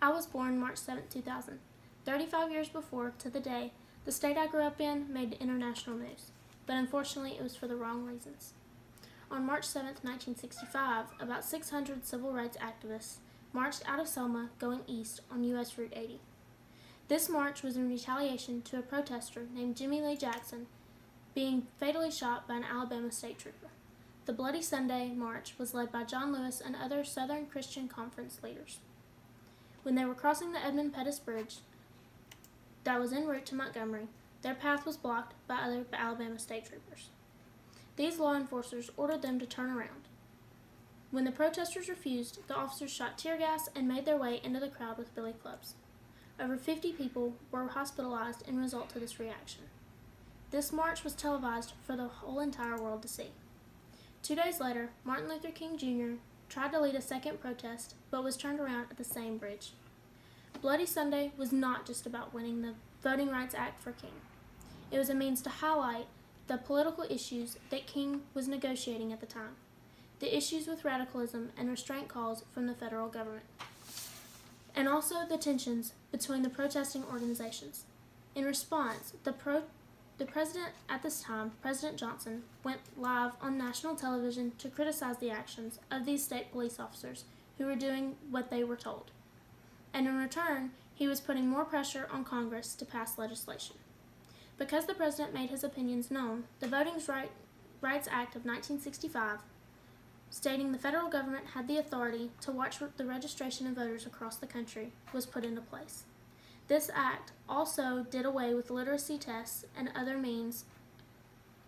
I was born March 7, 2000. 35 years before, to the day, the state I grew up in made international news, but unfortunately it was for the wrong reasons. On March 7, 1965, about 600 civil rights activists marched out of Selma going east on U.S. Route 80. This march was in retaliation to a protester named Jimmy Lee Jackson being fatally shot by an Alabama state trooper. The Bloody Sunday march was led by John Lewis and other Southern Christian Conference leaders. When they were crossing the Edmund Pettus Bridge that was en route to Montgomery, their path was blocked by other Alabama state troopers. These law enforcers ordered them to turn around. When the protesters refused, the officers shot tear gas and made their way into the crowd with billy clubs. Over 50 people were hospitalized in result to this reaction. This march was televised for the whole entire world to see. 2 days later, Martin Luther King Jr. tried to lead a second protest, but was turned around at the same bridge. Bloody Sunday was not just about winning the Voting Rights Act for King. It was a means to highlight the political issues that King was negotiating at the time, the issues with radicalism and restraint calls from the federal government, and also the tensions between the protesting organizations. In response, the president at this time, President Johnson, went live on national television to criticize the actions of these state police officers who were doing what they were told. And in return, he was putting more pressure on Congress to pass legislation. Because the president made his opinions known, the Voting Rights Act of 1965, stating the federal government had the authority to watch the registration of voters across the country, was put into place. This act also did away with literacy tests and other means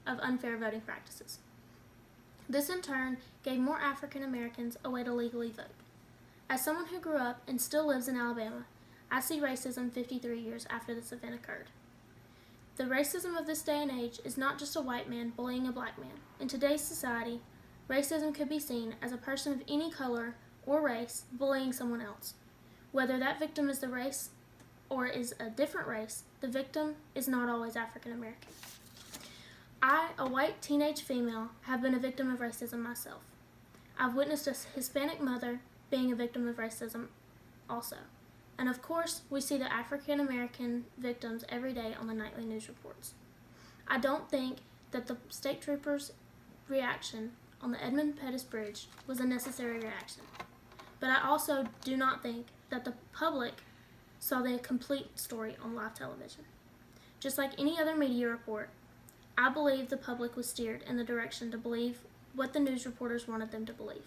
of unfair voting practices. This in turn gave more African Americans a way to legally vote. As someone who grew up and still lives in Alabama, I see racism 53 years after this event occurred. The racism of this day and age is not just a white man bullying a black man. In today's society, racism could be seen as a person of any color or race bullying someone else. Whether that victim is the race or is a different race, the victim is not always African American. I, a white teenage female, have been a victim of racism myself. I've witnessed a Hispanic mother being a victim of racism also. And of course, we see the African American victims every day on the nightly news reports. I don't think that the state troopers' reaction on the Edmund Pettus Bridge was a necessary reaction. But I also do not think that the public saw the complete story on live television. Just like any other media report, I believe the public was steered in the direction to believe what the news reporters wanted them to believe.